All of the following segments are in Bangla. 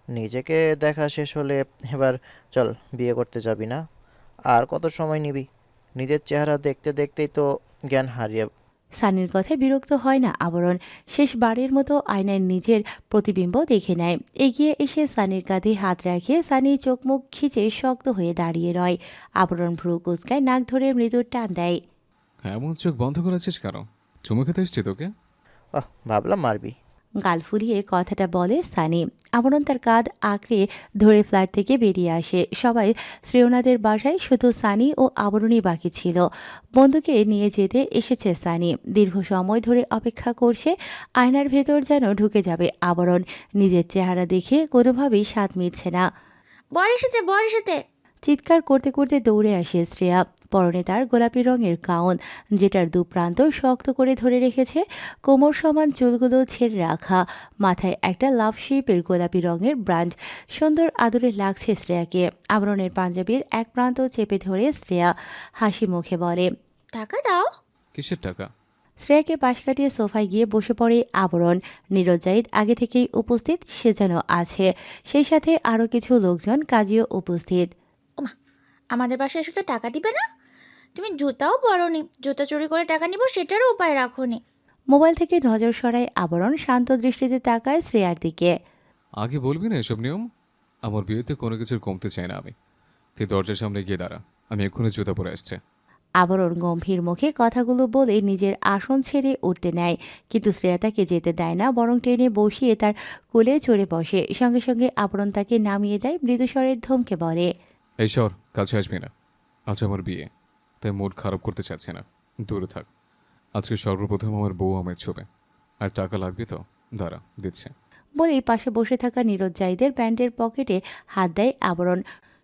নিজেকে দেখা শেষ হলে এবার চল, বিয়ে করতে যাবি না? আর কত সময় নিবি? নিজের চেহারা দেখতে দেখতেই তো জ্ঞান হারিয়ে। সানির কথায় বিরক্ত হয় না আবরণ। শেষবারের মতো আয়নায় নিজের প্রতিবিম্ব দেখে নেয়। এগিয়ে এসে সানির কাঁধে হাত রাখে। সানি চোখ মুখ খিচে শক্ত হয়ে দাঁড়িয়ে রয়। আবরণ ভ্রু কুচকায়, নাক ধরে মৃদু টান দেয়। হ্যাঁ, এমন চোখ বন্ধ করেছিস কেন? চুমু খেতে এসছি তোকে। ভাবলাম মারবি। গাল ফুলিয়ে কথাটা বলে সানি। আবরণ তার কাঁধ আঁকড়ে ধরে ফ্ল্যাট থেকে বেরিয়ে আসে। সবাই শ্রেয়নাদের বাসায়, শুধু সানি ও আবরণই বাকি ছিল। বন্ধুকে নিয়ে যেতে এসেছে সানি। দীর্ঘ সময় ধরে অপেক্ষা করছে। আয়নার ভেতর যেন ঢুকে যাবে আবরণ। নিজের চেহারা দেখে কোনোভাবেই স্বাদ মিটছে না। বর এসেছে, বর এসেছে। চিৎকার করতে করতে দৌড়ে আসে শ্রেয়া। পরনে তার গোলাপি রঙের গাউন, যেটার দু প্রান্ত শক্ত করে ধরে রেখেছে। কোমর সমান চুলগুলো ছেড়ে রাখা। মাথায় একটা লাভ শেপের গোলাপি রঙের ব্র্যান্ড। সুন্দর আদরে লাগছে শ্রেয়াকে। আবরণের পাঞ্জাবির এক প্রান্ত চেপে ধরে শ্রেয়া হাসি মুখে বলে, টাকা দাও। কিসের টাকা? শ্রেয়াকে পাশ কাটিয়ে সোফায় গিয়ে বসে পড়ে আবরণ। নীরজ জাহিদ আগে থেকেই উপস্থিত, সে যেন আছে। সেই সাথে আরও কিছু লোকজন কাজেও উপস্থিত। ওমা, আমাদের বাসায় এসে তো টাকা দিবে না? তুমি জুতাও পরনি, জুতা চুরি করে টাকা নিব সেটারও উপায় রাখোনি। মোবাইল থেকে নজর সরায় আবরণ, শান্ত দৃষ্টিতে তাকায় শ্রেয়ার দিকে। আগে বলবি না এসব নিয়ম? আমার বিয়েতে কোনো কিছুর কমতে চাই না আমি। তুই দরজার সামনে গিয়ে দাঁড়া, আমি এক্ষুনি জুতা পরে আসছে। আবরণ গম্ভীর মুখে কথাগুলো বলে নিজের আসন ছেড়ে উঠতে নেয়, কিন্তু শ্রেয়া তাকে যেতে দেয় না, বরং টেনে বসিয়ে তার কোলে চড়ে বসে। সঙ্গে সঙ্গে আবরণ তাকে নামিয়ে দেয়, মৃদুস্বরের ধমকে বলে, এই সর, কাছে আসবি না। আজ আমার বিয়ে, তাই মুড খারাপ করতে চাচ্ছি না। দূরে থাক। আজকে সর্বপ্রথম আমার বউ আমায় ছোবে। আর টাকা লাগবে তো? দাঁড়া, দিচ্ছে। বলেই পাশে বসে থাকা নীরজ জাহিদের প্যান্টের পকেটে হাত দেয় আবরণ।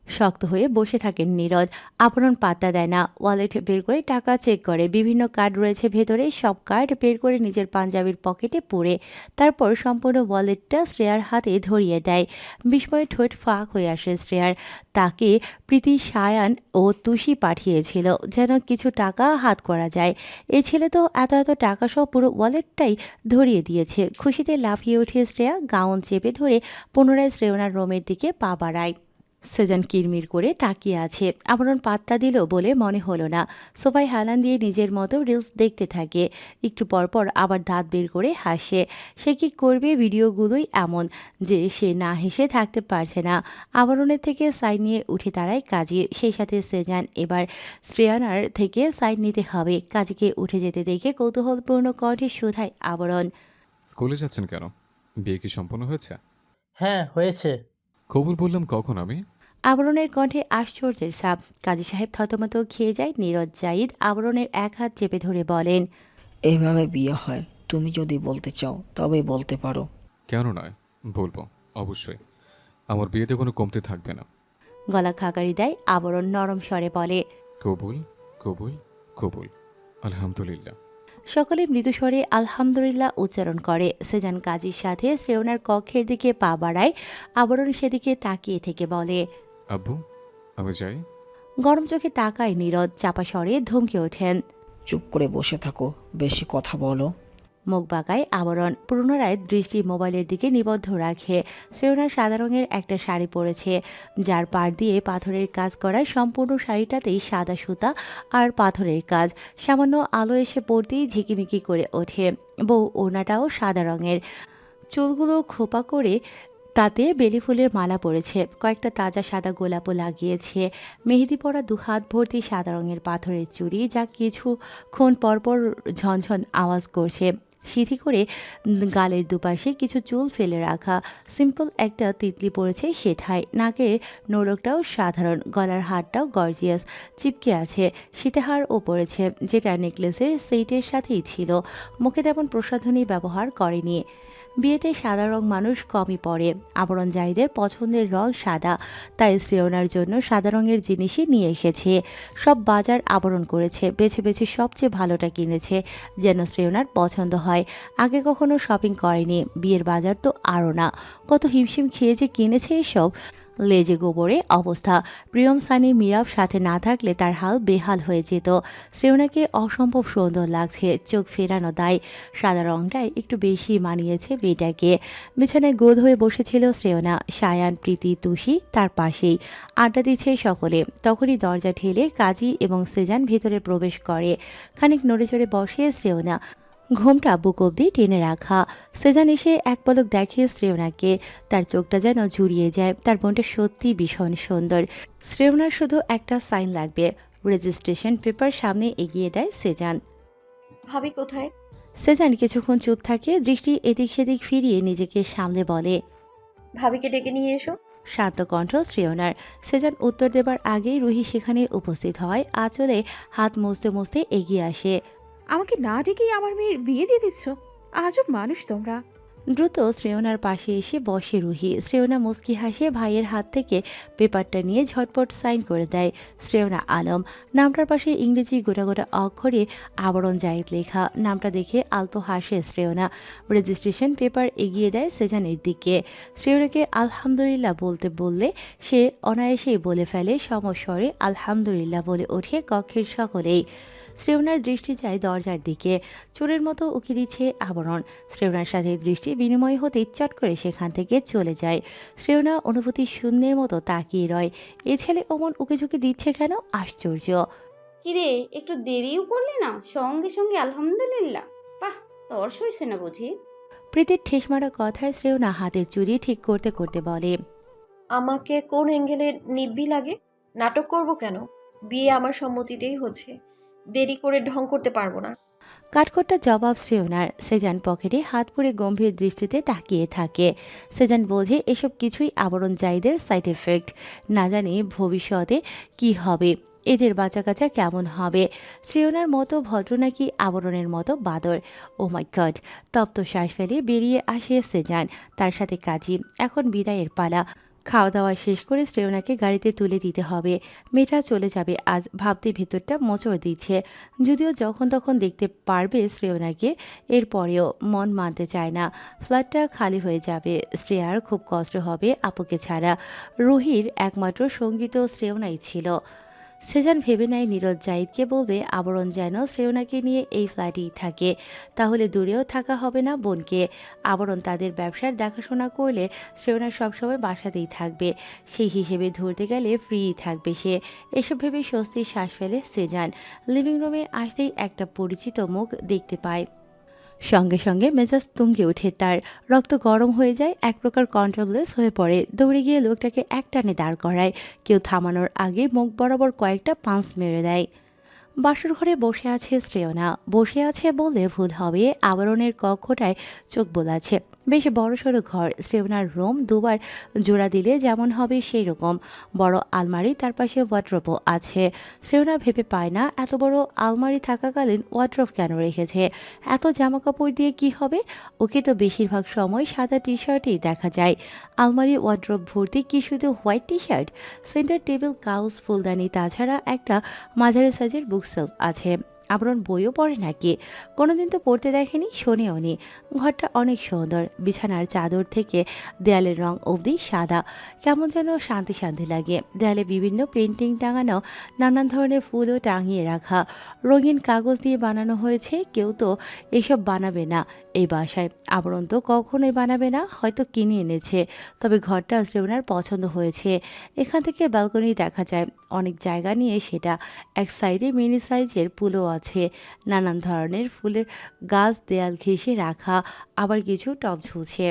শক্ত হয়ে বসে থাকেন নীরজ। আবরণ পাত্তা দেয় না। ওয়ালেট বের করে টাকা চেক করে। বিভিন্ন কার্ড রয়েছে ভেতরে। সব কার্ড বের করে নিজের পাঞ্জাবির পকেটে পুরে। তারপর সম্পূর্ণ ওয়ালেটটা শ্রেয়ার হাতে ধরিয়ে দেয়। বিস্ময়ে ঠোঁট ফাঁক হয়ে আসে শ্রেয়ার। তাকে প্রীতি, সায়ান ও তুষি পাঠিয়েছিল যেন কিছু টাকা হাত করা যায়। এ ছেলে তো এত এত টাকা সহ পুরো ওয়ালেটটাই ধরিয়ে দিয়েছে। খুশিতে লাফিয়ে উঠে শ্রেয়া গাউন চেপে ধরে পুনরায় শ্রেয়নার রোমের দিকে পা বাড়ায়। সেজান কিরমির করে তাকিয়ে আছে। আবরণ পাত্তা দিল বলে মনে হলো না। সোফায় হেলান দিয়ে নিজের মতো রিলস দেখতে থাকে। একটু পরপর আবার দাঁত বের করে হাসে। সে কি করবে, ভিডিওগুলোই এমন যে সে না হেসে থাকতে পারছে না। আবরণের থেকে সাইন নিয়ে উঠে দাঁড়ায় কাজী। সেই সাথে সেজান। এবার শ্রেয়ানার থেকে সাইন নিতে হবে। কাজীকে উঠে যেতে দেখে কৌতূহলপূর্ণ কণ্ঠে শোধায় আবরণ, স্কুলে যাচ্ছেন কেন? বিয়ে কি সম্পন্ন হয়েছে? হ্যাঁ, হয়েছে। খবর বললাম কখন আমি? আবরণের কণ্ঠে আশ্চর্যের ছাপ। কাজী সাহেব থতমত খেয়ে যায়। নীরজ জাহিদ আবরণের এক হাত চেপে ধরে বলেন, এইভাবে বিয়ে হয়। তুমি যদি বলতে চাও তবে বলতে পারো। কেন নয়, বলবো অবশ্যই। আমার বিয়েতে কোনো কমতে থাকবে না। গলা খাকারি দেয় আবরণ নরম স্বরে বলে, কবুল, কবুল, কবুল। আলহামদুলিল্লাহ। সকলে মৃদুস্বরে আলহামদুলিল্লাহ উচ্চারণ করে। সেজান কাজীর সাথে শ্রেয়নার কক্ষের দিকে পা বাড়ায়। আবরণ সেদিকে তাকিয়ে থেকে বলে, আব্বু, আমি যাই। গরম চোখে তাকায় নীরজ। চাপা স্বরে ধমকে ওঠেন, চুপ করে বসে থাকো, বেশি কথা বলো। মুখ বাঁকায় আবরণ। পুনরায় দৃষ্টি মোবাইলের দিকে নিবদ্ধ রাখে। শ্রেয়না সাদা রঙের একটা শাড়ি পরেছে, যার পাড় দিয়ে পাথরের কাজ করা। সম্পূর্ণ শাড়িটাতেই সাদা সুতা আর পাথরের কাজ। সামান্য আলো এসে পড়তেই ঝিকিমিকি করে ওঠে। বউ ওড়নাটাও সাদা রঙের। চুলগুলো খোপা করে তাতে বেলি ফুলের মালা পড়েছে। কয়েকটা তাজা সাদা গোলাপও লাগিয়েছে। মেহেদি পরা দুহাত ভর্তি সাদা রঙের পাথরের চুড়ি, যা কিছুক্ষণ পরপর ঝনঝন আওয়াজ করছে। সিঁথি করে গালের দুপাশে কিছু চুল ফেলে রাখা। সিম্পল একটা তিতলি পড়েছে সেথায়। নাকের নোলকটাও সাধারণ, গলার হারটাও গর্জিয়াস চিপকে আছে। সীতাহারও পড়েছে, যেটা নেকলেসের সেটের সাথেই ছিল। মুখে তেমন প্রসাধনী ব্যবহার করেনি। বিয়েতে সাদা রং মানুষ কমই পরে। আবরণ জাহিদের পছন্দের রং সাদা, তাই শ্রেয়নার জন্য সাদা রঙের জিনিসই নিয়ে এসেছে। সব বাজার আবরণ করেছে, বেছে বেছে সবচেয়ে ভালোটা কিনেছে, যেন শ্রেয়নার পছন্দ হয়। আগে কখনো শপিং করেনি, বিয়ের বাজার তো আরও না। কত হিমশিম খেয়ে যে কিনেছে এসব। লেজে গোবরে অবস্থা। প্রিয়ম, সানি, মীরাব সাথে না থাকলে তার হাল বেহাল হয়ে যেত। শ্রেয়নাকে অসম্ভব সুন্দর লাগছে, চোখ ফেরানো দায়। সাদা রংটাই একটু বেশি মানিয়েছে মেয়েটাকে। বিছানায় গোল হয়ে বসেছিল শ্রেয়না। সায়ান, প্রীতি, তুষি তার পাশেই আড্ডা দিচ্ছে সকলে। তখনই দরজা ঠেলে কাজী এবং সেজান ভেতরে প্রবেশ করে। খানিক নড়ে চড়ে বসে শ্রেয়না, ঘোমটা বুক অব্দি টেনে রাখা। সেজান এসে এক পলক দেখে শ্রেয়নাকে, তার চোখটা যেন জুড়িয়ে যায়। তার বোনটা সত্যি ভীষণ সুন্দর। শ্রেয়নার শুধু একটা সাইন লাগবে। রেজিস্ট্রেশন পেপার সামনে এগিয়ে দেয় সেজান। ভাবি কোথায়? সেজান কিছুক্ষণ চুপ থাকে, দৃষ্টি এদিক সেদিক ফিরিয়ে নিজেকে সামলে বলে। ভাবিকে ডেকে নিয়ে এসো। শান্ত কণ্ঠ শ্রেয়নার। সেজান উত্তর দেবার আগেই রুহি সেখানে উপস্থিত হয়। আঁচলে হাত মুছতে মুছতে এগিয়ে আসে। আমাকে না ডেকেই আমার মেয়ের বিয়ে দিয়ে দিচ্ছ? আজব মানুষ তোমরা। দ্রুত শ্রেয়নার পাশে এসে বসে রুহি। শ্রেয়না মুচকি হাসে ভাইয়ের হাত থেকে পেপারটা নিয়ে ঝটপট সাইন করে দেয়। শ্রেয়না আলম নামটার পাশে ইংরেজি গোটা গোটা অক্ষরে আবরণ জাহিদ লেখা। নামটা দেখে আলতো হাসে শ্রেয়না। রেজিস্ট্রেশন পেপার এগিয়ে দেয় সেজানের দিকে। শ্রেয়নাকে আলহামদুলিল্লাহ বলতে বললে সে অনায়াসেই বলে ফেলে। সমস্বরে আলহামদুলিল্লাহ বলে ওঠে কক্ষের সকলেই। শ্রেয়নার দৃষ্টি যায় দরজার দিকে। চোরের মতো উকি দিচ্ছে আবরণ। শ্রেয়নার সাথে দৃষ্টি বিনিময় হতে চট করে সেখান থেকে চলে যায়। শ্রেয়না অনুভূতি শূন্যের মতো তাকিয়ে রয়। এ ছেলে অমন উকিঝুঁকি দিচ্ছে কেন? আশ্চর্য। কিরে, একটু দেরিও করলি না? সঙ্গে সঙ্গে আলহামদুলিল্লাহ। বাহ, তর সইছে না বুঝি? প্রীতির ঠেস মারা কথায় শ্রেয়না হাতের চুড়ি ঠিক করতে করতে বলে, আমাকে কোন অ্যাঙ্গেলে নিব্বি লাগে? নাটক করব কেন? বিয়ে আমার সম্মতিতেই হচ্ছে, দেরি করে ঢং করতে পারবো না। কাঠখোট্টা জবাব শ্রেয়নার। সেজান পকেটে হাত পুরে গম্ভীর দৃষ্টিতে তাকিয়ে থাকে। সেজান বোঝে এসব কিছুই আবরণ জাহিদের সাইড এফেক্ট। না জানি ভবিষ্যতে কি হবে, এদের বাঁচাকাচা কেমন হবে। শ্রেয়নার মতো ভদ্র নাকি আবরণের মতো বাদর? ও মাই গড! তপ্ত শ্বাস ফেলে বেরিয়ে আসে সেজান, তার সাথে কাজী। এখন বিদায়ের পালা। খাওয়া দাওয়া শেষ করে শ্রেয়নাকে গাড়িতে তুলে দিতে হবে। মেয়েটা চলে যাবে আজ, ভাবতে ভেতরটা মোচড় দিচ্ছে। যদিও যখন তখন দেখতে পারবে শ্রেয়নাকে, এরপরেও মন মানতে চায় না। ফ্ল্যাটটা খালি হয়ে যাবে। শ্রেয়ার খুব কষ্ট হবে আপুকে ছাড়া। রুহির একমাত্র সঙ্গী তো শ্রেয়নাই ছিল। সেজান ভেবে নেয় নীরজ জাহিদকে বলবে আবরণ যেন শ্রেয়নাকে নিয়ে এই ফ্ল্যাটেই থাকে, তাহলে দূরেও থাকা হবে না বোনকে। আবরণ তাদের ব্যবসার দেখাশোনা করলে শ্রেয়না সবসময় বাসাতেই থাকবে, সেই হিসেবে ধরতে গেলে ফ্রি থাকবে সে। এসব ভেবে স্বস্তির শ্বাস ফেলে সেজান। লিভিং রুমে আসতেই একটা পরিচিত মুখ দেখতে পায়। সঙ্গে সঙ্গে মেজাজ তুঙ্গে ওঠে তার। রক্ত গরম হয়ে যায়, এক প্রকার কন্ট্রোললেস হয়ে পড়ে। দৌড়ে গিয়ে লোকটাকে একটানে দাঁড় করায়। কেউ থামানোর আগে মুখ বরাবর কয়েকটা পাঁচ মেরে দেয়। বাসর ঘরে বসে আছে শ্রেয়না। বসে আছে বললে ভুল হবে, আবরণের কক্ষটায় চোখ বোলাচ্ছে। বেশ বড়সড় ঘর। শ্রেয়নার রুম দুবার জোড়া দিলে যেমন হবে সেই রকম। বড় আলমারি, তার পাশে ওয়ার্ড্রোবও আছে। শ্রেয়না ভেবে পায় না এত বড় আলমারি থাকাকালীন ওয়ার্ড্রোব কেন রেখেছে। এত জামা কাপড় দিয়ে কি হবে? ওকে তো বেশিরভাগ সময় সাদা টি শার্টই দেখা যায়। আলমারি ওয়ার্ড্রোব ভর্তি কি শুধু white T shirt? Centre table, couch, ফুলদানি, তাছাড়া একটা মাঝারি সাইজের বুক সেলফ আছে। আবরণ বইও পড়ে নাকি? কোনোদিন তো পড়তে দেখেনি, শোনেও নি। ঘরটা অনেক সুন্দর। বিছানার চাদর থেকে দেয়ালের রং অবধি সাদা। কেমন যেন শান্তি শান্তি লাগে। দেয়ালে বিভিন্ন পেন্টিং টাঙানো, নানান ধরনের ফুলও টাঙিয়ে রাখা। রঙিন কাগজ দিয়ে বানানো হয়েছে। কেউ তো এসব বানাবে না এই বাসায়। আবরণ তো কখনোই বানাবে না, হয়তো কিনে এনেছে। তবে ঘরটা শ্রেয়নার পছন্দ হয়েছে। এখান থেকে ব্যালকনি দেখা যায় অনেক জায়গা নিয়ে সেটা। এক সাইডে মিনি সাইজের পুলও আছে। নানান ধরনের ফুলের গাছ দেয়াল ঘেঁষে রাখা, আবার কিছু টব ঝুলছে।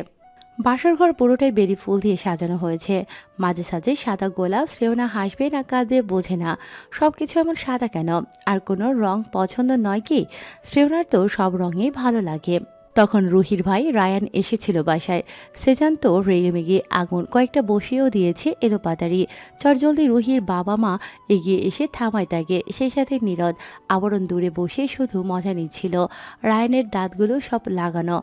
বাসর ঘর পুরোটাই বেরি ফুল দিয়ে সাজানো হয়েছে। মাঝে সাঝে সাদা গোলাপ। শ্রেয়না হাসবে না কাঁদবে বোঝে না। সব কিছু এমন সাদা কেন? আর কোনো রং পছন্দ নয় কি? শ্রেয়নার তো সব রঙই ভালো লাগে। তখন রুহির ভাই রায়ান এসেছিল বাসায়। সেজান তো রেগেমেগে আগুন, কয়েকটা বসিয়েও দিয়েছে এলোপাতারি। চটজলদি রুহির বাবা মা এগিয়ে এসে থামায় তাকে, সেই সাথে নীরদ। আবরণ দূরে বসে শুধু মজা নিচ্ছিল। রায়ানের দাঁতগুলো সব লাগানো,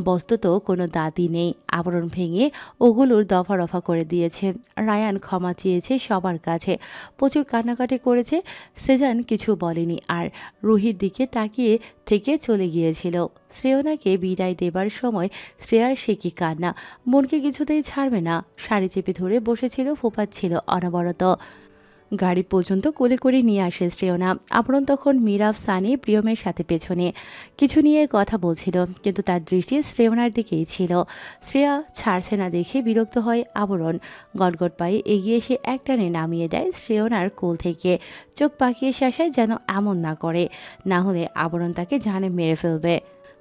বস্তুত কোনো দাঁতই নেই। আবরণ ভেঙে ওগুলোর দফা রফা করে দিয়েছে। রায়ান ক্ষমা চেয়েছে সবার কাছে, প্রচুর কান্নাকাটি করেছে। সেজান কিছু বলেনি আর রুহির দিকে তাকিয়ে থেকে চলে গিয়েছিল। শ্রেয়নাকে বিদায় দেবার সময় শ্রেয়ার সে কি কান্না, মনকে কিছুতেই ছাড়বে না। শাড়ি চেপে ধরে বসেছিল, ফোপাচ্ছিল অনবরত। গাড়ি পর্যন্ত কোলে করে নিয়ে আসে শ্রেয়না। আবরণ তখন মিরাফ, সানি, প্রিয়মের সাথে পেছনে কিছু নিয়ে কথা বলছিল, কিন্তু তার দৃষ্টি শ্রেয়নার দিকেই ছিল। শ্রেয়া ছাড়ছে না দেখে বিরক্ত হয় আবরণ। গটগট পায়ে এগিয়ে এসে একটানে নামিয়ে দেয় শ্রেয়নার কোল থেকে। চোখ পাকিয়ে শাসায় যেন এমন না করে, না হলে আবরণ তাকে জানে মেরে ফেলবে।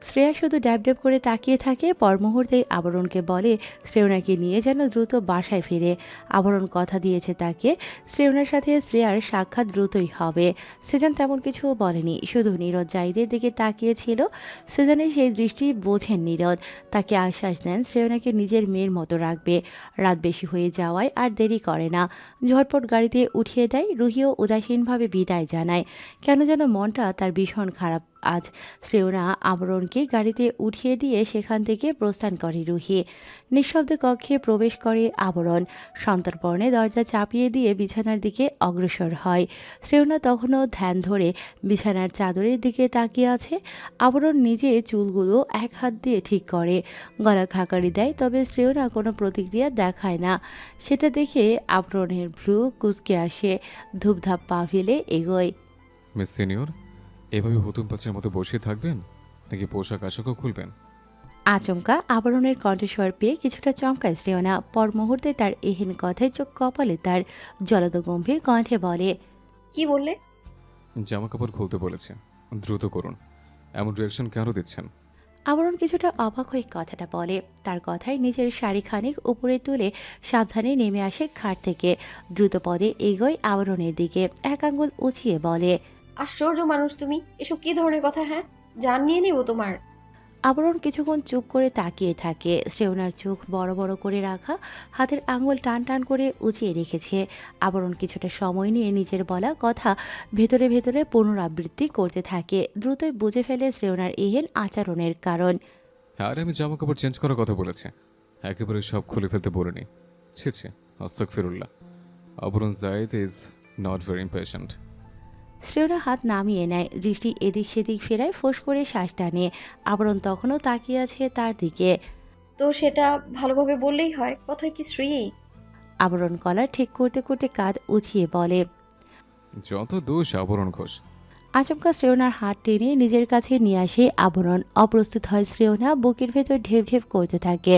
শ্রেয়া শুধু ড্যাব ড্যাব করে তাকিয়ে থাকে। পর মুহূর্তেই আবরণকে বলে শ্রেয়নাকে নিয়ে যেন দ্রুত বাসায় ফিরে। আবরণ কথা দিয়েছে তাকে শ্রেয়নার সাথে শ্রেয়ার সাক্ষাৎ দ্রুতই হবে। সেজান তেমন কিছু বলেনি, শুধু নীরদ জাহিদের দিকে তাকিয়েছিল। সেজানের সেই দৃষ্টি বোঝেন নীরদ। তাকে আশ্বাস দেন শ্রেয়নাকে নিজের মেয়ের মতো রাখবে। রাত বেশি হয়ে যাওয়ায় আর দেরি করে না, ঝটপট গাড়িতে উঠিয়ে দেয়। রুহিও উদাসীনভাবে বিদায় জানায়। কেন যেন মনটা তার ভীষণ খারাপ আজ। শ্রেয়না আবরণকে গাড়িতে উঠিয়ে দিয়ে সেখান থেকে প্রস্থান করে রুহি। নিঃশব্দে কক্ষে প্রবেশ করে আবরণ। সন্তর্পণে দরজা চাপিয়ে দিয়ে বিছানার দিকে অগ্রসর হয়। শ্রেয়না তখনও ধ্যান ধরে বিছানার চাদরের দিকে তাকিয়ে আছে। আবরণ নিজে চুলগুলো এক হাত দিয়ে ঠিক করে, গলা খাকারি দেয়, তবে শ্রেয়না কোনো প্রতিক্রিয়া দেখায় না। সেটা দেখে আবরণের ভ্রু কুঁচকে আসে, ধূপধাপ পা ফেলে এগোয়। মিস সিনিয়র, এভাবে হুতুম পাচার মতো বসে থাকবেন নাকি পোশাক আশাকও খুলবেন? আচমকা আবরণের কণ্ঠস্বর পেয়ে কিছুটা চমকায় শ্রেয়না। পর মুহূর্তে তার এহেন কথায় চোখ কপালে তার জলদ গম্ভীর কণ্ঠে বলে, কি বললে? জামা কাপড় খুলতে বলেছে, দ্রুত করুন। এমন রিয়াকশন কেন দিচ্ছেন? আবরণ কিছুটা অবাক হয়ে কথাটা বলে। তার কথায় নিজের শাড়ি খানিক উপরে তুলে সাবধানে নেমে আসে খাট থেকে। দ্রুত পদে এগোয় আবরণের দিকে, এক আঙ্গুল উঁচিয়ে বলে, আশ্চর্য মানুষ তুমি, এসব কি ধরনের কথা? হ্যাঁ, জান নিয়ে নেব তোমার। আবরণ কিছুক্ষণ চুপ করে তাকিয়ে থাকে। শ্রেয়নার চোখ বড় বড় করে রাখা, হাতের আঙুল টান টান করে উঁচিয়ে রেখেছে। আবরণ কিছুটা সময় নিয়ে নিজের বলা কথা ভেতরে ভেতরে পুনরাবৃত্তি করতে থাকে। দ্রুতই বুঝে ফেলে শ্রেয়নার এহেন আচরণের কারণ। আর আমি জামা কাপড় চেঞ্জ করার কথা বলেছি, একেবারে সব খুলে ফেলতে বলিনি। ছি ছি, আস্তাগফিরুল্লাহ। আবরণ জায়েদ ইজ নট ভেরি ইম্পেশেন্ট। শ্রেয়না হাত নামিয়ে নেয়, দৃষ্টি এদিক সেদিক ফেরায়, ফোঁস করে শ্বাস টানে। আবরণ তখনও তাকিয়ে আছে তার দিকে। তো সেটা ভালোভাবে বললেই হয়, কথার কি শ্রী? আবরণ কলার ঠিক করতে করতে কাঁধ উঁচিয়ে বলে, যত দোষ আবরণ ঘোষ। আচমকা শ্রেয়নার হাত টেনে নিজের কাছে নিয়ে আসে আবরণ। অপ্রস্তুত হয় শ্রেয়না, বুকের ভেতর ঢেপ ঢেপ করতে থাকে।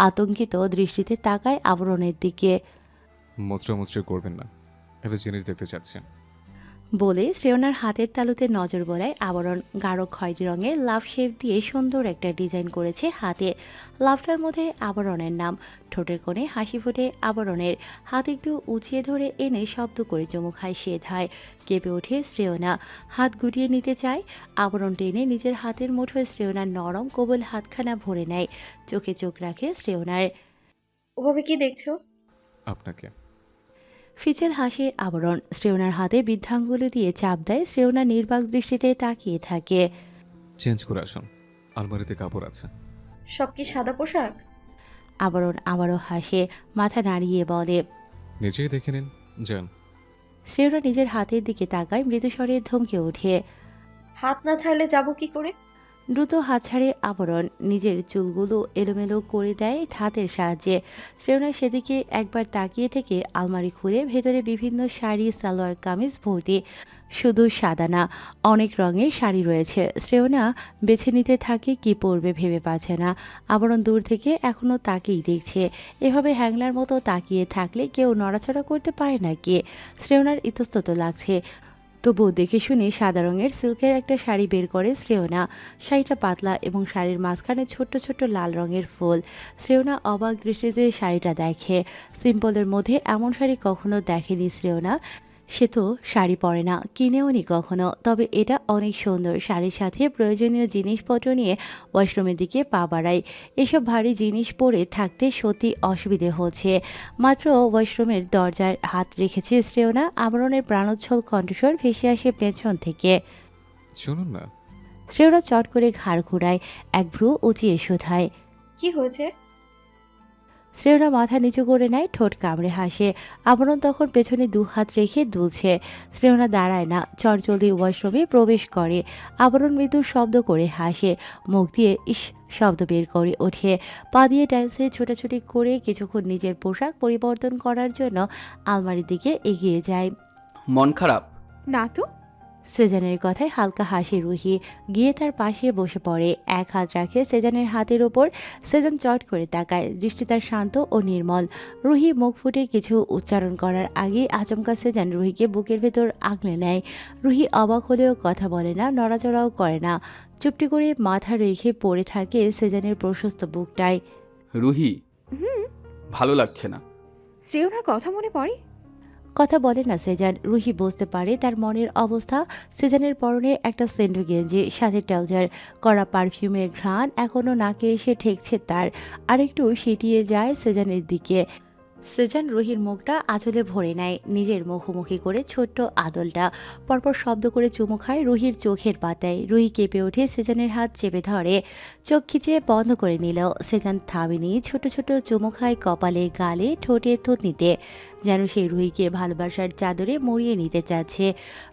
আতঙ্কিত দৃষ্টিতে তাকায় আবরণের দিকে। মোচড়ামুচড়ি করবেন না, একটা জিনিস দেখতে চাচ্ছি। বলে শ্রেয়নার হাতের তালুতে নজর বোলায় আবরণ। গাঢ় খয়েরি রঙের লাভ শেপ দিয়ে সুন্দর একটা ডিজাইন করেছে হাতে। লাভটার মধ্যে আবরণের নাম। ঠোঁটের কোণে হাসি ফোটে আবরণের। হাত একটু উঁচিয়ে ধরে এনে শব্দ করে চুমু খায় সে ধায়। কেঁপে ওঠে শ্রেয়না, হাত গুটিয়ে নিতে চায়। আবরণ টেনে নিজের হাতের মুঠোয় শ্রেয়নার নরম কোমল হাতখানা ভরে নেয়। চোখে চোখ রাখে শ্রেয়নার। ওভাবে কি দেখছো? আপনাকে। ফিচেল হাসে আবরণ। শ্রেয়নার হাতে বৃদ্ধাঙ্গুলি দিয়ে চাপ দেয়। শ্রেয়না নির্বাক দৃষ্টিতে তাকিয়ে থাকে। চেঞ্জ করে আসুন, আলমারিতে কাপড় আছে। সব কি সাদা পোশাক? আবরণ আবারও হাসে, মাথা নাড়িয়ে বলে, নিজেই দেখে নিন, যান। শ্রেয়না নিজের হাতের দিকে তাকায়, মৃদুস্বরে ধমকে ওঠে। হাত না ছাড়লে যাব কি করে? দ্রুত হাত ছাড়ে আবরণ, নিজের চুলগুলো এলোমেলো করে দেয় হাতের সাহায্যে। শ্রেয়না সেদিকে একবার তাকিয়ে থেকে আলমারি খুলে ভেতরে বিভিন্ন শাড়ি, সালোয়ার কামিজ ভর্তি। শুধু সাদা না, অনেক রঙের শাড়ি রয়েছে। শ্রেয়না বেছে নিতে থাকে কি পরবে ভেবে পাচ্ছে না। আবরণ দূর থেকে এখনও তাকিয়েই দেখছে। এভাবে হ্যাংলার মতো তাকিয়ে থাকলে কেউ নড়াচড়া করতে পারে নাকি? শ্রেয়নার ইতস্তত লাগছে। তবুও দেখে শুনে সাদা রঙের সিল্কের একটা শাড়ি বের করে শ্রেয়না। শাড়িটা পাতলা এবং শাড়ির মাঝখানে ছোট্ট ছোট্ট লাল রঙের ফুল। শ্রেয়না অবাক দৃষ্টিতে শাড়িটা দেখে। সিম্পলের মধ্যে এমন শাড়ি কখনো দেখেনি শ্রেয়না। সে তো শাড়ি পরে না, কিনেও নি কখনো, তবে এটা অনেক সুন্দর। শাড়ির সাথে প্রয়োজনীয় জিনিসপত্র নিয়ে ওয়াশরুমের দিকে পা বাড়ায়। এসব ভারী জিনিস পরে থাকতে সত্যি অসুবিধে হচ্ছে। মাত্র ওয়াশরুমের দরজার হাত রেখেছে শ্রেয়না, আবরণের প্রাণোচ্ছল কণ্ঠস্বর ভেসে আসে পেছন থেকে। শুনুন না। শ্রেয়না চট করে ঘাড় ঘুরায়, এক ভ্রু উঁচিয়ে শোধায়। কি হয়েছে? শ্রেয়না মাথা নিচু করে নেয়, ঠোঁট কামড়ে হাসে। আবরণ তখন পেছনে 2 হাত রেখে দুলছে। শ্রেয়না দাঁড়ায় না, চটজলদি ওয়াশরুমে প্রবেশ করে। আবরণ মৃদু শব্দ করে হাসে, মুখ দিয়ে ইস শব্দ বের করে ওঠে। পা দিয়ে টাইলসে ছোটাছুটি করে কিছুক্ষণ নিজের পোশাক পরিবর্তন করার জন্য আলমারির দিকে এগিয়ে যায়। মন খারাপ? না তো। সেজানের কথায় হালকা হাসি রুহি, গিয়ে তার পাশে বসে পড়ে। এক হাত রাখে সেজানের হাতের ওপর। সেজান চট করে তাকায়, দৃষ্টি তার শান্ত ও নির্মল। রুহি মুখ ফুটে কিছু উচ্চারণ করার আগে আচমকা সেজান রুহিকে বুকের ভেতর আগলে নেয়। রুহি অবাক হলেও কথা বলে না, নড়াচড়াও করে না, চুপটি করে মাথা রেখে পড়ে থাকে সেজানের প্রশস্ত বুকটায়। রুহি, হুম। ভালো লাগছে না। শ্রেয়নার কথা মনে পড়ে? কথা বলে না সেজান। রুহি বুঝতে পারে তার মনের অবস্থা। সেজানের পরনে একটা সেন্ডো গেঞ্জি, সাথে ট্রাউজার, কড়া পারফিউমের ঘ্রাণ এখনও নাকে এসে ঠেকছে তার। আরেকটু সিটিয়ে যায় সেজানের দিকে। সেজান রুহির মুখটা আঁচলে ভরে নেয়, নিজের মুখোমুখি করে ছোট্ট আদলটা। পরপর শব্দ করে চুমু খায় রুহির চোখের পাতায়। রুহি কেঁপে ওঠে, সেজানের হাত চেপে ধরে, চোখ খিচিয়ে বন্ধ করে নিল। সেজান থামেনি, ছোট ছোট চুমু খায় কপালে, গালে, ঠোঁটে, থুতনিতে, যেন সেই রুহিকে ভালোবাসার চাদরে মুড়িয়ে নিতে চাচ্ছে।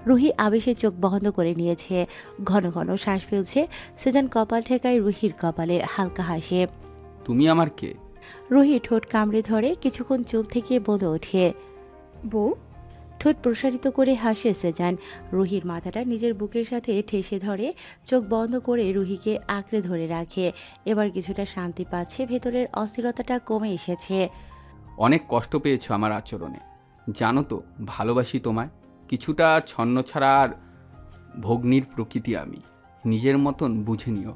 রুহি আবেশে চোখ বন্ধ করে নিয়েছে, ঘন ঘন শ্বাস ফেলছে। সেজান কপাল ঠেকায় রুহির কপালে, হালকা হাসে। তুমি আমার কে? রুহি ঠোঁট কামড়ে ধরে কিছুক্ষণ চুপ থেকে বলে ওঠে, বউ। ঠোঁট প্রসারিত করে হাসে সেজান। রুহির মাথাটা নিজের বুকের সাথে ঠেসে ধরে, চোখ বন্ধ করে রুহিকে আঁকড়ে ধরে রাখে। এবার কিছুটা শান্তি পাচ্ছে, ভেতরের অস্থিরতাটা কমে এসেছে। অনেক কষ্ট পেয়েছো আমার আচরণে, জানো তো ভালোবাসি তোমায়। কিছুটা ছন্ন ছাড়া আর ভগ্নির প্রকৃতি আমি, নিজের মতন বুঝে নিও।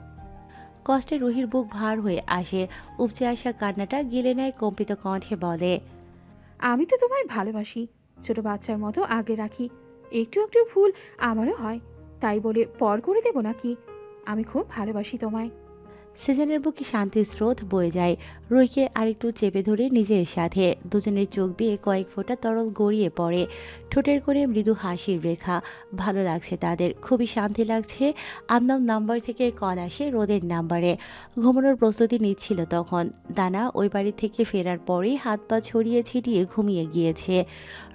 কষ্টে রুহির বুক ভার হয়ে আসে, উপচে আসা কান্নাটা গিলে নেয়, কম্পিত কণ্ঠে বলে, আমি তো তোমায় ভালোবাসি, ছোট বাচ্চার মতো আগলে রাখি। একটু একটু ভুল আমারও হয়, তাই বলে পর করে দেব নাকি? আমি খুব ভালোবাসি তোমায়। সেজানের বুকে শান্তির স্রোত বয়ে যায়। রুহিকে আরেকটু চেপে ধরে নিজের সাথে, দুজনের চোখ বেয়ে কয়েক ফোঁটা তরল গড়িয়ে পড়ে, ঠোঁটের করে মৃদু হাসির রেখা। ভালো লাগছে তাদের, খুবই শান্তি লাগছে। আননোন নাম্বার থেকে কল আসে রোদের নাম্বারে। ঘুমানোর প্রস্তুতি নিচ্ছিল তখন। দানা ওই বাড়ি থেকে ফেরার পরেই হাত পা ছড়িয়ে ছিটিয়ে ঘুমিয়ে গিয়েছে।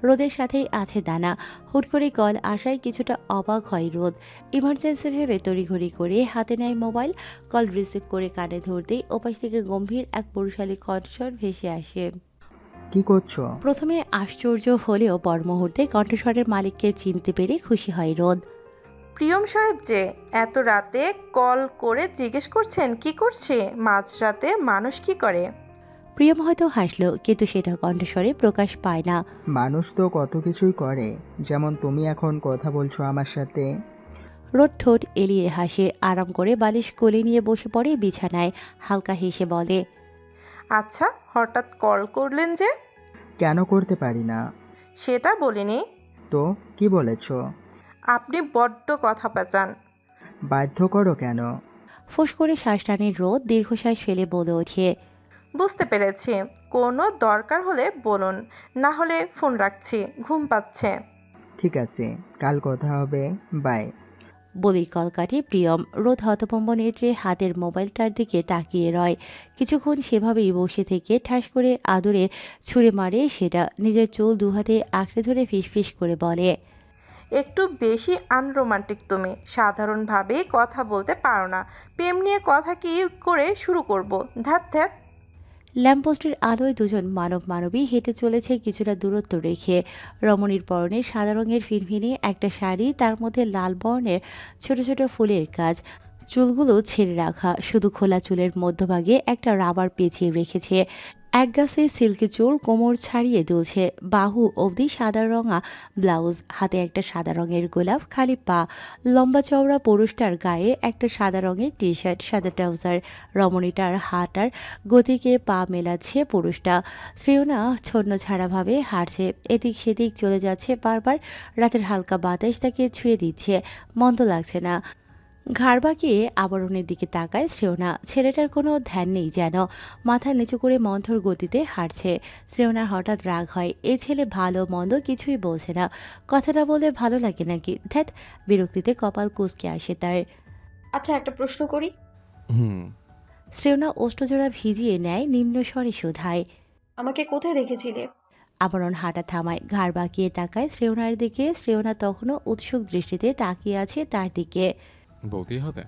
রোদের সাথেই আছে দানা। হুট করে কল আসায় কিছুটা অবাক হয় রোদ। ইমার্জেন্সি ভেবে তড়িঘড়ি করে হাতে নেয় মোবাইল। কল রিসিভ করে কানে ধরতেই ওপাশ থেকে গম্ভীর এক পুরুষালী কণ্ঠস্বর ভেসে আসে। কি করছো? প্রথমে আশ্চর্য হলেও পর মুহূর্তে কণ্ঠস্বরের মালিককে চিনতে পেরে খুশি হয় রোদ। প্রিয়ম সাহেব যে এত রাতে কল করে জিজ্ঞেস করছেন কি করছে? মাঝরাতে মানুষ কি করে? প্রিয়ম হয়তো হাসলো, কিন্তু সেটা কণ্ঠস্বরে প্রকাশ পায় না। মানুষ তো কত কিছুই করে, যেমন তুমি এখন কথা বলছো আমার সাথে। রোদ ঠোঁট এলিয়ে হাসে, আরাম করে বালিশ কোলে নিয়ে বসে পড়ে বিছানায়। হালকা হেসে বলে, আচ্ছা, হঠাৎ কল করলেন যে? কেন করতে পারি না? সেটা বলিনি তো কি বলেছো? আপনি বড্ড কথা পেঁচান। বাধ্য করো কেন? ফোঁস করে শ্বাস টানে রোদ, দীর্ঘশ্বাস ফেলে বলে ওঠে, বুঝতে পেরেছি, কোনো দরকার হলে বলুন, না হলে ফোন রাখছি, ঘুম পাচ্ছে। ঠিক আছে, কাল কথা হবে, বাই। বলেই কল কাটে প্রিয়ম। রোদ হতভম্ব নেত্রে হাতের মোবাইলটার দিকে তাকিয়ে রয়। কিছুক্ষণ সেভাবেই বসে থেকে ঠাস করে আদরে ছুঁড়ে মারে সেটা। নিজের চুল দুহাতে আঁকড়ে ধরে ফিসফিস করে বলে, একটু বেশি আনরোমান্টিক তুমি, সাধারণভাবেই কথা বলতে পারো না, প্রেম নিয়ে কথা কি করে শুরু করব? ধ্যাত ধ্যাত। ল্যাম্পপোস্টের আলোয় দুজন মানব মানবী হেঁটে চলেছে কিছুটা দূরত্ব রেখে। রমণীর পরনে সাদা রঙের ফিনফিনে একটা শাড়ি, তার মধ্যে লাল বর্ণের ছোট ছোট ফুলের কাজ। চুলগুলো ছেড়ে রাখা, শুধু খোলা চুলের মধ্যভাগে একটা রাবার পেঁচিয়ে রেখেছে। এক গাছে সিল্কি চুল কোমর ছাড়িয়ে দুলছে, বাহু অবধি সাদা রঙা ব্লাউজ, হাতে একটা সাদা রঙের গোলাপ, খালি পা। লম্বা চওড়া পুরুষটার গায়ে একটা সাদা রঙের টি শার্ট, সাদা ট্রাউজার। রমণীটার হাঁটার গতিকে পা মেলাচ্ছে পুরুষটা। শ্রেয়না ছন্ন ছাড়াভাবে হাঁটছে, এদিক সেদিক চলে যাচ্ছে বারবার। রাতের হালকা বাতাস তাকে ছুঁয়ে দিচ্ছে, মন্দ লাগছে না। ঘাড় বাঁকিয়ে আবরণের দিকে তাকায় শ্রেয়না। ছেলেটার কোনো ধ্যান নেই যেন, মাথা নিচু করে মন্থর গতিতে হাঁটছে। শ্রেয়নার হঠাৎ রাগ হয়, এই ছেলে ভালো মন্দ কিছুই বলছে না। কথাটা বলে ভালো লাগে নাকি? ধ্যাত, বিরক্তিতে কপাল কুঁচকে আসে তার। আচ্ছা, একটা প্রশ্ন করি। হুম। শ্রেয়না ওষ্ঠজোড়া ভিজিয়ে নেয়, নিম্ন স্বরে শোধায়, আমাকে কোথায় দেখেছিলে? আবরণ হাঁটা থামায়, ঘাড় বাঁকিয়ে তাকায় শ্রেয়নার দিকে। শ্রেয়না তখনও উৎসুক দৃষ্টিতে তাকিয়ে আছে তার দিকে। বলতেই হবে।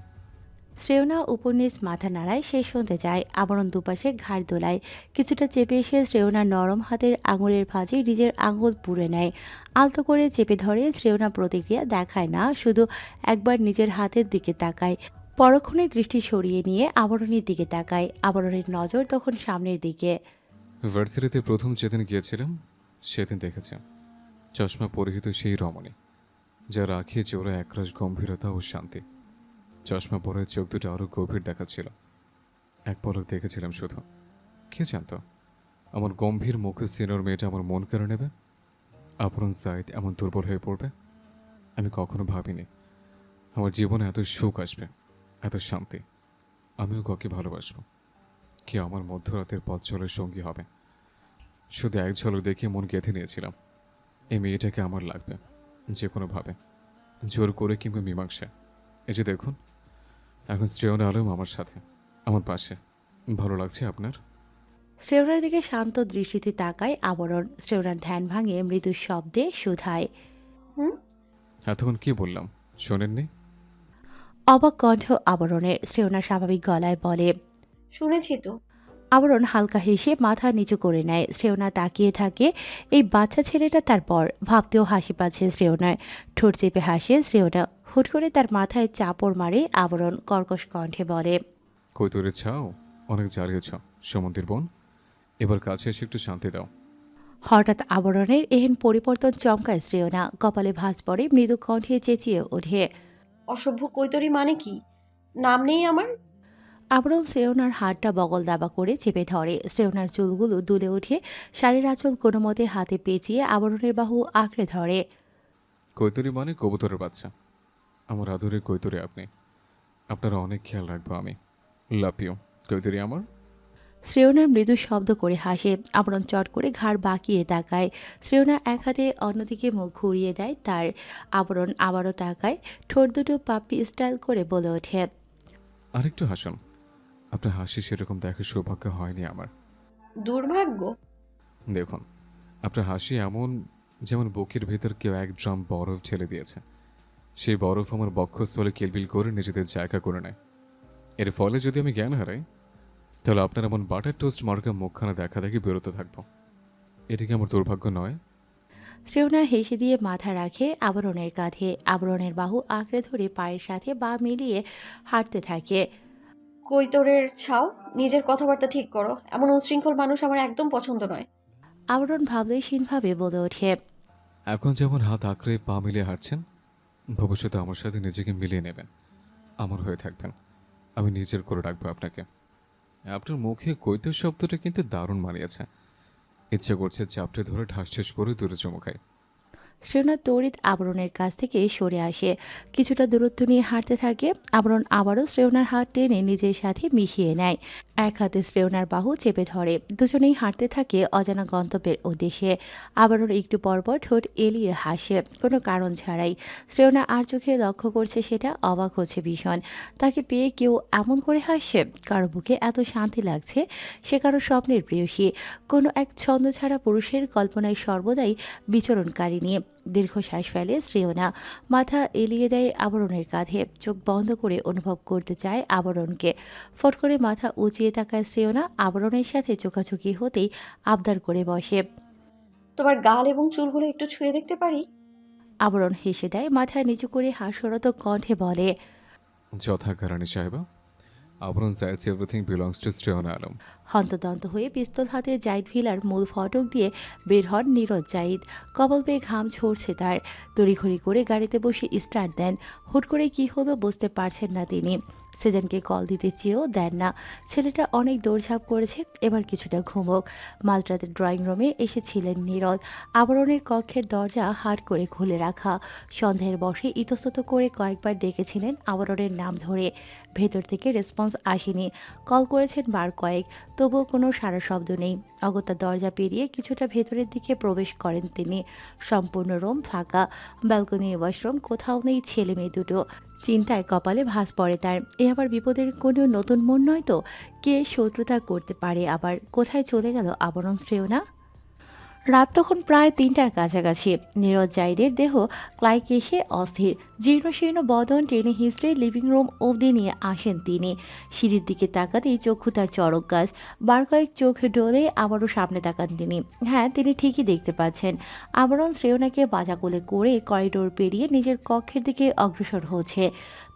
শ্রেয়না উপর-নিচ মাথা নাড়ায়, শেষ শুনতে যায়। আবরণ দুপাশে ঘাড় দোলায়, কিছুটা চেপে এসে শ্রেয়নার নরম হাতের আঙুলের ভাঁজে নিজের আঙুল পুড়ে নেয়। আলতো করে চেপে ধরে। শ্রেয়না প্রতিক্রিয়া দেখায় না, শুধু একবার নিজের হাতের দিকে তাকায়। পরক্ষণে দৃষ্টি সরিয়ে নিয়ে আবরণের দিকে তাকায়। আবরণের নজর তখন সামনের দিকে। ভার্সিটিতে প্রথম যেদিন গিয়েছিলাম সেদিন দেখেছি চশমা পরিহিত সেই রমণী, যার আঁখি জোড়া একরাশ গম্ভীরতা ও শান্তি। চশমা পরে চোখ দুটো আরও গভীর দেখাচ্ছিল। এক পলক দেখেছিলাম শুধু। কে জানতো আমার গম্ভীর মুখে সিনিয়র মেয়েটা আমার মন কেড়ে নেবে, আপরণ সাইড এমন দুর্বল হয়ে পড়বে। আমি কখনো ভাবিনি আমার জীবনে এত সুখ আসবে, এত শান্তি। আমিও কাউকে ভালোবাসবো, কে আমার মধ্যরাতের পথ চলার সঙ্গী হবে। শুধু এক ঝলক দেখে মন গেঁথে নিয়েছিলাম এই মেয়েটাকে আমার লাগবে, যে কোনোভাবে, জোর করে কিংবা মীমাংসা। এই যে দেখুন, এখন শ্রেয়না আলম আমার সাথে, আমার পাশে। ভালো লাগছে আপনার? শ্রেয়নার দিকে শান্ত দৃষ্টিতে তাকায় আবরণ। শ্রেয়নার ধ্যান ভাঙে মৃদু শব্দে শুধায়। এতক্ষণ কি বললাম শোনেননি? অবাক কণ্ঠ আবরণের। শ্রেয়না স্বাভাবিক গলায় বলে, শুনেছি তো। আবরণ হালকা হেসে মাথা নিচু করে নেয়। শ্রেয়না তাকিয়ে থাকে। এই বাচ্চা ছেলেটা তার পর, ভাবতেও হাসি পাচ্ছে শ্রেয়নার। ঠোঁট চেপে হাসে শ্রেয়না। হুট করে তার মাথায় চাপড় মারে আবরণ। কর্কশ কণ্ঠে বলে, কৈতরে ছাও অনেক জ্বালিয়েছ সমন্দির বোন, এবার কাছে এসে একটু শান্তি দাও। হঠাৎ আবরণের এহেন পরিবর্তন চমকায় শ্রেয়না। কপালে ভাঁজ পড়ে, মৃদু কণ্ঠে চেঁচিয়ে ওঠে, অসভ্য কৈতরী মানে কি? নাম নেই আমার? আবরণ শ্রেয়নার হাতটা বগল দাবা করে চেপে ধরে। শ্রেয়নার চুলগুলো দুলে ওঠে। শাড়ির আঁচল কোনো মতে হাতে পেঁচিয়ে আবরণের বাহু আঁকড়ে ধরে। কৈতরি মানে কবুতরের বাচ্চা। আমার আদরের কৈতরি আপনি, আপনারা অনেক খেয়াল রাখবো আমি। লাভ ইউ কৈতরি আমার। শ্রেয়না মৃদু শব্দ করে হাসে। আবরণ চট করে ঘাড় বাঁকিয়ে তাকায়। শ্রেয়না এক হাতে অন্যদিকে মুখ ঘুরিয়ে দেয় তার। আবরণ আবারও তাকায়। ঠোঁট দুটো পাপ্পি স্টাইল করে বলে ওঠে, আরেকটু হাসুন। আপনার হাসি সেরকম দেখার সৌভাগ্য হয়নি আমার। দুর্ভাগ্য? দেখুন, আপনার হাসি এমন যেমন বুকের ভেতর কেউ এক ড্রাম বরফ ঢেলে দিয়েছে। সেই বরফ আমার বক্ষস্থলে কিলবিল করে নিজেদের জায়গা করে নেয়। এর ফলে যদি আমি জ্ঞান হারাই, তাহলে আপনার এমন বাটার টোস্ট মার্কা মুখখানা দেখা দেখি বিরত থাকবো। এটা কি আমার দুর্ভাগ্য নয়? শ্রেয়না হেসে দিয়ে মাথা রাখে আবরণের কাঁধে। আবরণের বাহু আঁকড়ে ধরে পায়ের সাথে পা মিলিয়ে হাঁটতে থাকে। কৈতরের ছাও, নিজের কথাবার্তা ঠিক করো। এমন উচ্ছৃঙ্খল মানুষ আমার একদম পছন্দ নয়। আবরণ ভাবলেশীনভাবে বলে ওঠে, এখন যেমন হাত আঁকড়ে পা মিলিয়ে হাঁটছেন, ভবিষ্যতে আমার সাথে নিজেকে মিলিয়ে নেবেন, আমার হয়ে থাকবেন। আমি নিজের করে রাখবো আপনাকে। আপনার মুখে কৈতর শব্দটা কিন্তু দারুণ মানিয়েছে। ইচ্ছে করছে চাপটে ধরে ঠাস ঠাস করে দূরে চমকায়। শ্রেয়না তড়িৎ আবরণের কাছ থেকে সরে আসে। কিছুটা দূরত্ব নিয়ে হাঁটতে থাকে। আবরণ আবারও শ্রেয়নার হাত টেনে নিজের সাথে মিশিয়ে নেয়। এক হাতে শ্রেয়নার বাহু চেপে ধরে। দুজনেই হাঁটতে থাকে অজানা গন্তব্যের উদ্দেশ্যে। আবরণ একটু পরপর ঠোঁট এলিয়ে হাসে, কোনো কারণ ছাড়াই। শ্রেয়না আর চোখে লক্ষ্য করছে সেটা। অবাক হচ্ছে ভীষণ। তাকে পেয়ে কেউ এমন করে হাসছে। কারো বুকে এত শান্তি লাগছে। সে কারো স্বপ্নের প্রেয়সী, কোনো এক ছন্দছাড়া পুরুষের কল্পনায় সর্বদাই বিচরণকারিণী। দীর্ঘশ্বাস ফেলে শ্রেয়না। মাথা এলিয়ে দেয় আবরণের কাঁধে। চোখ বন্ধ করে অনুভব করতে চায় আবরণকে। ফট করে মাথা উঁচিয়ে তাকায় শ্রেয়না। আবরণের সাথে চোখাচোখি হতেই আবদার করে বসে, তোমার গাল এবং চুলগুলো একটু ছুঁয়ে দেখতে পারি? আবরণ হেসে দেয়, মাথা নিচু করে হাস্যরত কণ্ঠে বলে, যথাজ্ঞা রানী সাহেবা, আবরণ চাইছে এভরিথিং বিলংস টু শ্রেয়না আলম। হন্তদন্ত হয়ে পিস্তল হাতে জাহিদ ভিলার মূল ফটক দিয়ে বের হন নীরজ জাহিদ। কপাল বেয়ে ঘাম ঝরছে তার। তড়িঘড়ি করে গাড়িতে বসে স্টার্ট দেন। হুট করে কি হলো বুঝতে পারছেন না তিনি। সেজানকে কল দিতে চেয়েও দেন না। ছেলেটা অনেক দৌড়ঝাঁপ করেছে, এবার কিছুটা ঘুমোক। মাঝরাতে ড্রয়িং রুমে এসেছিলেন নীরজ। আবরণের কক্ষের দরজা হাট করে খুলে রাখা। সন্ধ্যার বসে ইতস্তত করে কয়েকবার ডেকেছিলেন আবরণের নাম ধরে। ভেতর থেকে রেসপন্স আসেনি। কল করেছেন বার কয়েক, তবুও কোনো সারা শব্দ নেই। অগত্যা দরজা পেরিয়ে কিছুটা ভেতরের দিকে প্রবেশ করেন তিনি। সম্পূর্ণ রুম ফাঁকা, ব্যালকনি, ওয়াশরুম, কোথাও নেই ছেলে মেয়ে দুটো। চিন্তায় কপালে ভাঁজ পড়ে তার। এ আবার বিপদের কোনো নতুন মন নয় তো? কে শত্রুতা করতে পারে আবার? কোথায় চলে গেল আবরণ শ্রেয়না? রাত তখন প্রায় ৩টার কাছাকাছি। নীরজ জাহিদের দেহ ক্লাইক এসে অস্থির, জীর্ণশীর্ণ বদন টেনে হিঁচড়ে লিভিং রুম অবধি নিয়ে আসেন তিনি। সিঁড়ির দিকে তাকাতেই চক্ষু তার চড়ক গাছ। বার কয়েক চোখ ডোলে আবারও সামনে তাকান তিনি। হ্যাঁ, তিনি ঠিকই দেখতে পাচ্ছেন আবরণ শ্রেয়নাকে বাজা কোলে করে করিডোর পেরিয়ে নিজের কক্ষের দিকে অগ্রসর হচ্ছে।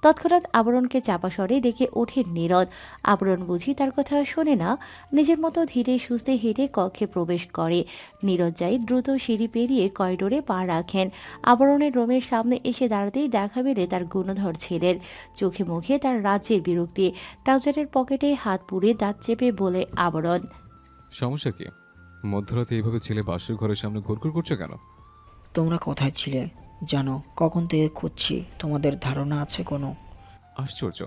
তৎক্ষণাৎ আবরণকে চাপা স্বরে ডেকে ওঠেন নীরদ। আবরণ বুঝি তার কথা শোনে না, নিজের মতো ধীরে সুস্থে হেঁটে কক্ষে প্রবেশ করে। নীরজ জাহিদ দ্রুত সিঁড়ি পেরিয়ে করিডোরে পা রাখেন। আবরণের রুমের সামনে এসে দাঁড়াতেই দেখা মেলে তার গুণধর ছেলের। চোখে মুখে তার রাজ্যের বিরক্তি। ট্রাউজারের পকেটে হাত পুড়ে দাঁত চেপে বলে আবরণ, সমস্যা কি? মধ্যরাতে এইভাবে ছেলে বাসর ঘরের সামনে ঘুরঘুর করছে কেন? তোমরা কোথায় ছিলে জানো? কখন থেকে খুঁজছি, তোমাদের ধারণা আছে কোনো? আশ্চর্য,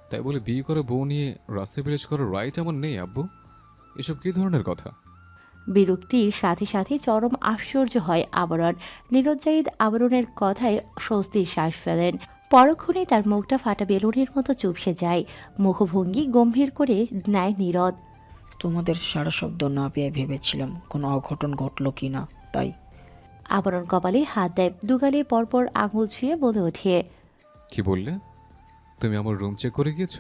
তাই বলে বিয়ে করে বউ নিয়ে রাস্তায় বিরাজ করার রাইট আমার নেই আব্বু। এসব কী ধরনের কথা? বিরক্তির সাথে সাথে চরম আশ্চর্য হয় আবরণ। নীরজ জাহিদ আবরণের কথায় স্বস্তির শ্বাস ফেলেন। পরক্ষণে তার মুখটা ফাটা বেলুনের মতো চুপসে যায়। মুখভঙ্গি গম্ভীর করে নেয় নীরদ। তোমাদের সারা শব্দ না পেয়ে ভেবেছিলাম কোনো অঘটন ঘটলো কি না, তাই। আবরণ কপালে হাত দেয়, দুগালে পরপর আঙুল ছুঁয়ে বলে ওঠে, কি বললে? তুমি আমার রুম চেক করে গিয়েছ?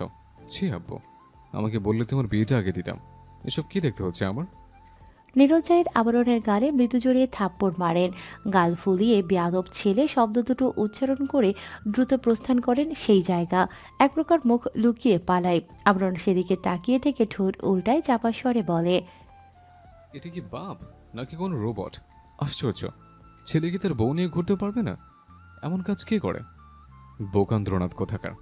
ছি আব্বু, আমাকে বললে তোমার বিয়েটা আগে দিতাম। এসব কি দেখতে হচ্ছে আমার? নীরজ জাহিদ আবরণের গালে মৃদু জড়িয়ে থাপ্পড় মারেন। গাল ফুলিয়ে বেয়াদব ছেলে শব্দ দুটো উচ্চারণ করে দ্রুত প্রস্থান করেন সেই জায়গা। এক প্রকার মুখ লুকিয়ে পালায়। আবরণ সেদিকে তাকিয়ে থেকে ঠোঁট উল্টায় চাপা স্বরে বলে, এটা কি বাপ নাকি কোনো রোবট? আশ্চর্য, ছেলে কি তার বউ নিয়ে ঘুরতে পারবে না? এমন কাজ কে করে? বোকান্দ্রনাথ কোথাকার।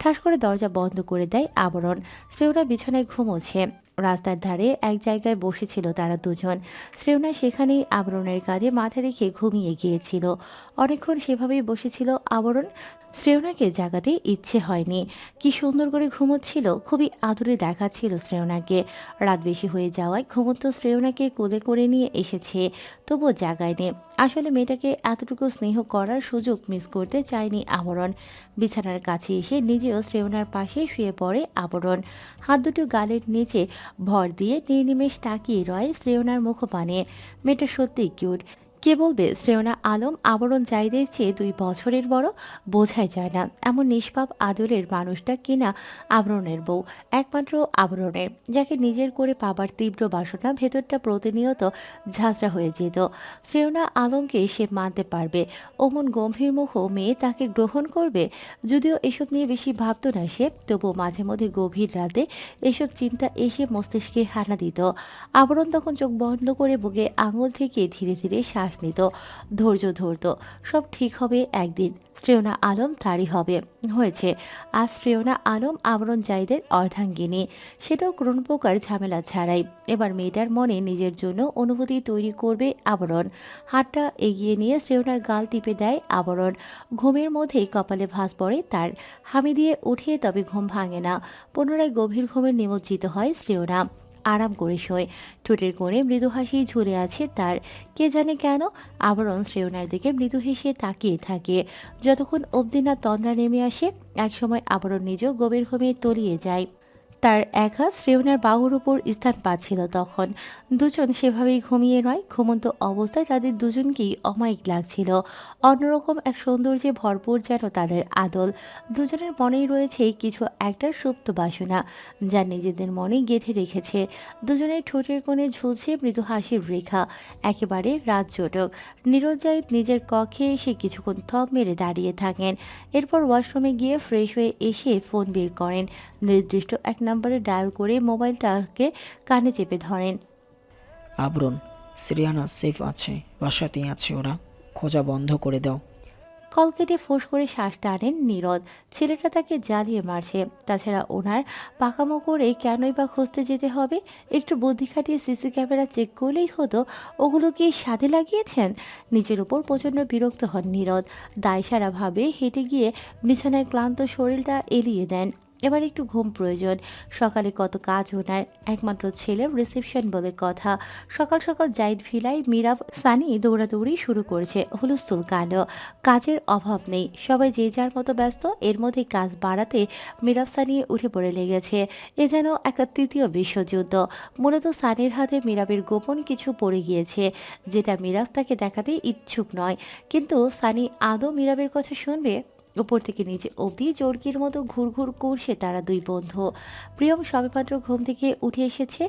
ঠাস করে দরজা বন্ধ করে দেয় আবরণ। শ্রেয়না বিছানায় ঘুমোচ্ছে। রাস্তার ধারে এক জায়গায় বসেছিল তারা দুজন। শ্রেয়না সেখানেই আবরণের কাঁধে মাথা রেখে ঘুমিয়ে গিয়েছিল। অনেকক্ষণ সেভাবেই বসেছিল আবরণ। শ্রেয়নাকে জাগাতে ইচ্ছে হয়নি। কি সুন্দর করে ঘুমোচ্ছিল, খুবই আদুরে দেখাচ্ছিল শ্রেয়নাকে। রাত বেশি হয়ে যাওয়ায় ঘুমন্ত শ্রেয়নাকে কোলে করে নিয়ে এসেছে, তবুও জাগায়নি। আসলে মেয়েটাকে এতটুকু স্নেহ করার সুযোগ মিস করতে চায়নি আবরণ। বিছানার কাছে এসে নিজেও শ্রেয়নার পাশে শুয়ে পড়ে আবরণ। হাত দুটো গালের নিচে ভর দিয়ে নির্নিমেষ তাকিয়ে রয় শ্রেয়নার মুখপানে। মেয়েটা সত্যিই কিউট। কে বলবে শ্রেয়না আলম আবরণ জাহিদের চেয়ে 2 বছরের বড়? বোঝাই যায় না এমন নিষ্পাপ আদরের মানুষটা কিনা আবরণের বউ, একমাত্র আবরণের, যাকে নিজের করে পাবার তীব্র বাসনা ভেতরটা প্রতিনিয়ত ঝাঁঝরা হয়ে যেত। শ্রেয়না আলমকে সে মানতে পারবে, অমন গম্ভীর মুখ মেয়ে তাকে গ্রহণ করবে? যদিও এসব নিয়ে বেশি ভাবত না সে, তবুও মাঝে মধ্যে গভীর রাতে এসব চিন্তা এসে মস্তিষ্কে হানা দিত। আবরণ তখন চোখ বন্ধ করে বুকে আঙুল থেকে ধীরে ধীরে শ্বাস নিত, ধৈর্য ধরত। সব ঠিক হবে একদিন, শ্রেয়না আলম তারই হবে। হয়েছে, আজ শ্রেয়না আলম আবরণ জাহিদের অর্ধাঙ্গিনী, সেটাও কোনো প্রকার ঝামেলা ছাড়াই। এবার মেয়েটার মনে নিজের জন্য অনুভূতি তৈরি করবে আবরণ। হাতটা এগিয়ে নিয়ে শ্রেয়নার গাল টিপে দেয় আবরণ। ঘুমের মধ্যেই কপালে ভাঁজ পড়ে তার। হামি দিয়ে উঠে তবে ঘুম ভাঙে না। পুনরায় গভীর ঘুমের নিমজ্জিত হয় শ্রেয়না। আরাম করে শোয়। ঠোঁটের কোণে মৃদু হাসি ঝুলে আছে তার। কে জানে কেন আবরণ শ্রেয়নার দিকে মৃদু হেসে তাকিয়ে থাকে, যতক্ষণ অবধি না তন্দ্রা নেমে আসে। একসময় আবরণ নিজেও গভীর ঘুমে তলিয়ে যায়। তার এক হাত শ্রেয়নার বাহুর উপর স্থান পাচ্ছিল তখন। দুজন সেভাবেই ঘুমিয়ে নয়, ঘুমন্ত অবস্থায় তাদের দুজনকেই অমায়িক লাগছিল। অন্যরকম এক সৌন্দর্যে ভরপুর যেন তাদের আদল। দুজনের মনেই রয়েছে কিছু একটা সুপ্ত বাসনা, যা নিজেদের মনে গেঁথে রেখেছে। দুজনের ঠোঁটের কোণে ঝুলছে মৃদু হাসির রেখা, একেবারে রাতজোটক। নীরজ জাহিদ নিজের কক্ষে এসে কিছুক্ষণ থম মেরে দাঁড়িয়ে থাকেন। এরপর ওয়াশরুমে গিয়ে ফ্রেশ হয়ে এসে ফোন বের করেন। নির্দিষ্ট এক নম্বরে ডায়াল করে মোবাইলটাকে কানে চেপে ধরেন। আবরণ, শ্রেয়ানা সেফ আছে, বাসাতেই আছে ওরা, খোঁজা বন্ধ করে দাও। কল কেটে ফোঁস করে শ্বাস টানেন নীরদ। ছেলেটা তাকে জ্বালিয়ে মারছে, তাছাড়া ওনার পাকামো করে কেনই বা খুঁজতে যেতে হবে? একটু বুদ্ধি খাটিয়ে সিসি ক্যামেরা চেক করলেই হতো। ওগুলো কি সাধে লাগিয়েছেন? নিজের উপর প্রচণ্ড বিরক্ত হন নীরদ। দায়সারাভাবে হেঁটে গিয়ে বিছানায় ক্লান্ত শরীরটা এলিয়ে দেন। এবার একটু ঘুম প্রয়োজন। সকালে কত কাজ ওনার, একমাত্র ছেলের রিসেপশন বলে কথা। সকাল সকাল জাইড ভিলায় মিরাব সানি দৌড়াদৌড়ি শুরু করেছে, হুলস্থুল কাণ্ড। কাজের অভাব নেই, সবাই যে যার মতো ব্যস্ত। এর মধ্যে কাজ বাড়াতে মিরাব সানি উঠে পড়ে লেগেছে। এ যেন একটা তৃতীয় বিশ্বযুদ্ধ। মূলত সানির হাতে মিরাবের গোপন কিছু পড়ে গিয়েছে, যেটা মিরাব তাকে দেখাতে ইচ্ছুক নয়। কিন্তু সানি আদৌ মিরাবের কথা শুনবে? উপর থেকে নিচে অবধি চরকির মতো ঘুরঘুর করছে তারা দুই বন্ধু। প্রিয়ম সবেমাত্র ঘুম থেকে উঠে এসেছে,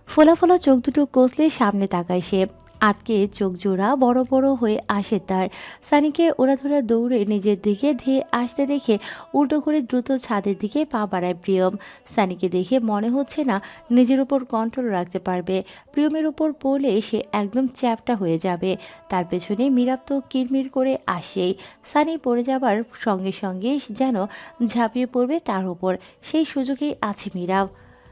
ফোলা ফোলা চোখ দুটো কষলে সামনে তাকায় সে। আটকে চোখ জোড়া বড় বড় হয়ে আসে তার। সানিকে ওড়াধরা দৌড়ে নিজের দিকে ধেয়ে আসতে দেখে উল্টো করে দ্রুত ছাদের দিকে পা বাড়ায় প্রিয়ম। সানিকে দেখে মনে হচ্ছে না নিজের উপর কন্ট্রোল রাখতে পারবে। প্রিয়মের উপর পড়লে সে একদম চ্যাপটা হয়ে যাবে। তার পেছনে মিরাব তো কিরমির করে আসেই। সানি পড়ে যাবার সঙ্গে সঙ্গে যেন ঝাঁপিয়ে পড়বে তার উপর। সেই সুযোগেই আছে মিরাব।